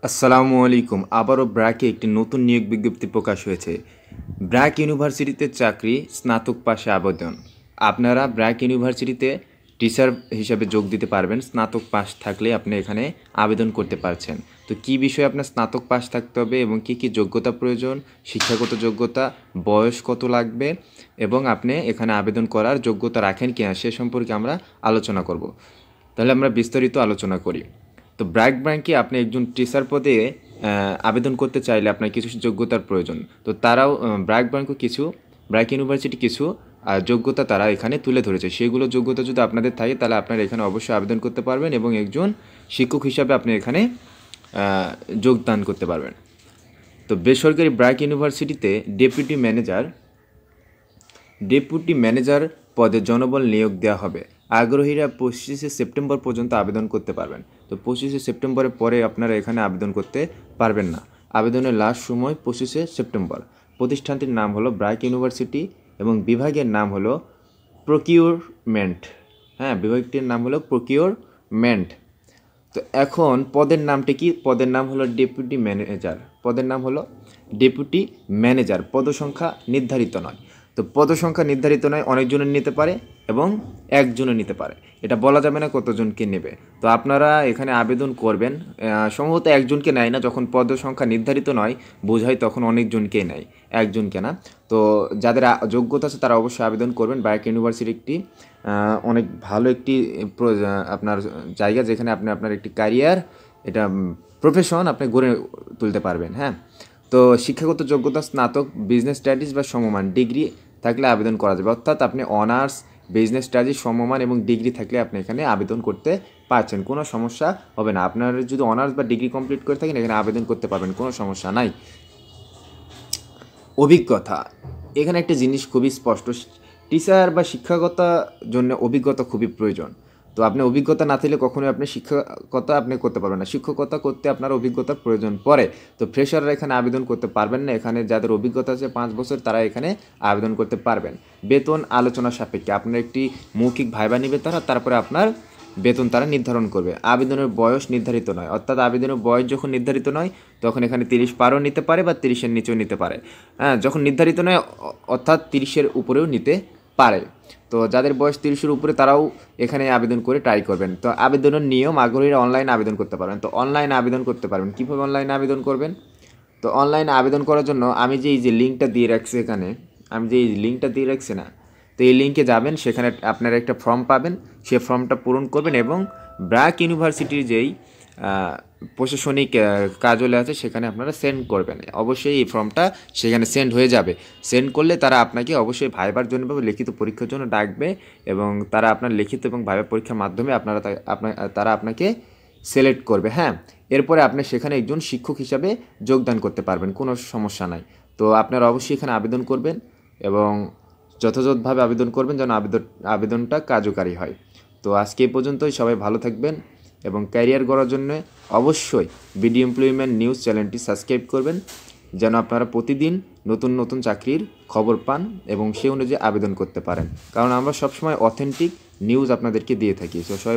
আসসালামু আলাইকুম। আবারও ব্র্যাকে একটি নতুন নিয়োগ বিজ্ঞপ্তি প্রকাশ হয়েছে। ব্র্যাক ইউনিভার্সিটিতে চাকরি, স্নাতক পাশে আবেদন। আপনারা ব্র্যাক ইউনিভার্সিটিতে টিচার হিসাবে যোগ দিতে পারবেন। স্নাতক পাশ থাকলে আপনি এখানে আবেদন করতে পারছেন। তো কী বিষয়ে আপনার স্নাতক পাশ থাকতে হবে এবং কী কী যোগ্যতা প্রয়োজন, শিক্ষাগত যোগ্যতা, বয়স কত লাগবে এবং আপনি এখানে আবেদন করার যোগ্যতা রাখেন কিনা সে সম্পর্কে আমরা আলোচনা করব। তাহলে আমরা বিস্তারিত আলোচনা করি। তো ব্র্যাক ব্যাংকে আপনি একজন টিচার পদে আবেদন করতে চাইলে আপনার কিছু যোগ্যতার প্রয়োজন। তো তারাও ব্র্যাক ইউনিভার্সিটি কিছু যোগ্যতা তারা এখানে তুলে ধরেছে। সেগুলো যোগ্যতা যদি আপনাদের থাকে তাহলে আপনারা এখানে অবশ্যই আবেদন করতে পারবেন এবং একজন শিক্ষক হিসাবে আপনি এখানে যোগদান করতে পারবেন। তো বেসরকারি ব্র্যাক ইউনিভার্সিটিতে ডেপুটি ম্যানেজার পদে জনবল নিয়োগ দেওয়া হবে। আগ্রহীরা 25শে সেপ্টেম্বর পর্যন্ত আবেদন করতে পারবেন। তো 25শে সেপ্টেম্বরের পরে আপনারা এখানে আবেদন করতে পারবেন না। আবেদনের লাস্ট সময় 25শে সেপ্টেম্বর। প্রতিষ্ঠানটির নাম হলো ব্র্যাক ইউনিভার্সিটি এবং বিভাগের নাম হলো প্রকিউরমেন্ট। বিভাগটির নাম হলো প্রকিউরমেন্ট। তো এখন পদের নামটি কি? পদের নাম হলো ডেপুটি ম্যানেজার। পদসংখ্যা নির্ধারিত নয়। তো পদসংখ্যা নির্ধারিত নয়, অনেকজনের নিতে পারে এবং একজনও নিতে পারে। এটা বলা যাবে না কতজনকে নেবে। তো আপনারা এখানে আবেদন করবেন, সম্ভবত একজনকে নেয় না। যখন পদসংখ্যা নির্ধারিত নয় বোঝায় তখন অনেকজনকেই নেয়, একজনকে না। তো যাদের যোগ্যতা আছে তারা অবশ্যই আবেদন করবেন। ব্র্যাক ইউনিভার্সিটি একটি অনেক ভালো একটি আপনার জায়গা, যেখানে আপনি আপনার একটি ক্যারিয়ার, এটা প্রফেশন আপনি গড়ে তুলতে পারবেন। তো শিক্ষাগত যোগ্যতা স্নাতক, বিজনেস স্টাডিজ বা সমমান ডিগ্রি থাকলে আবেদন করা যাবে। অর্থাৎ আপনি অনার্স, বিজনেস স্টাডিজ, সমমান এবং ডিগ্রি থাকলে আপনি এখানে আবেদন করতে পারছেন, কোনো সমস্যা হবে না। আপনার যদি অনার্স বা ডিগ্রি কমপ্লিট করে থাকেন এখানে আবেদন করতে পারবেন, কোনো সমস্যা নাই। অভিজ্ঞতা, এখানে একটা জিনিস খুবই স্পষ্ট, টিচার বা শিক্ষকতার জন্য অভিজ্ঞতা খুবই প্রয়োজন। তো আপনি অভিজ্ঞতা না থাকলে কখনোই আপনি শিক্ষকতা আপনি করতে পারবেন না। শিক্ষকতা করতে আপনার অভিজ্ঞতার প্রয়োজন পড়ে। তো ফ্রেশাররা এখানে আবেদন করতে পারবেন না। এখানে যাদের অভিজ্ঞতা আছে 5 বছর তারা এখানে আবেদন করতে পারবেন। বেতন আলোচনা সাপেক্ষে, আপনার একটি মৌখিক ভাইবা নেবে তারপরে আপনার বেতন তারা নির্ধারণ করবে। আবেদনের বয়স নির্ধারিত নয়, অর্থাৎ আবেদনের বয়স যখন নির্ধারিত নয় তখন এখানে 30 পারও নিতে পারে বা 30-এর নিচেও নিতে পারে। যখন নির্ধারিত নয় অর্থাৎ 30-এর উপরেও নিতে পারে। তো যাদের বয়স 30-এর উপরে তারাও এখানে আবেদন করে ট্রাই করবেন। তো আবেদনের নিয়ম, আগ্রহীরা অনলাইনে আবেদন করতে পারবেন। তো অনলাইনে আবেদন করতে পারবেন। কীভাবে অনলাইনে আবেদন করবেন? তো অনলাইনে আবেদন করার জন্য আমি যে এই যে লিঙ্কটা দিয়ে রাখছি এখানে, না, তো এই লিঙ্কে যাবেন, সেখানে আপনারা একটা ফর্ম পাবেন, সেই ফর্মটা পূরণ করবেন এবং ব্র্যাক ইউনিভার্সিটির যেই প্রশাসনিক কার্যালয় আছে সেখানে আপনারা সেন্ড করবেন। অবশ্যই এই ফর্মটা সেখানে সেন্ড হয়ে যাবে। সেন্ড করলে তারা আপনাকে অবশ্যই ভাইবার জন্য বা লিখিত পরীক্ষার জন্য ডাকবে এবং তারা আপনার লিখিত এবং ভাইবা পরীক্ষার মাধ্যমে তারা আপনাকে সিলেক্ট করবে। এরপরে আপনি সেখানে একজন শিক্ষক হিসাবে যোগদান করতে পারবেন, কোনো সমস্যা নাই। তো আপনারা অবশ্যই এখানে আবেদন করবেন এবং যথাযথভাবে আবেদন করবেন যেন আবেদনটা কার্যকারী হয়। তো আজকে এই পর্যন্তই। সবাই ভালো থাকবেন এবং ক্যারিয়ার গড়ার জন্য অবশ্যই বিডি এমপ্লয়মেন্ট নিউজ চ্যানেলটি সাবস্ক্রাইব করবেন যেন আপনারা প্রতিদিন নতুন নতুন চাকরির খবর পান এবং সেই অনুযায়ী আবেদন করতে পারেন, কারণ আমরা সবসময় অথেন্টিক নিউজ আপনাদেরকে দিয়ে থাকি। সবাই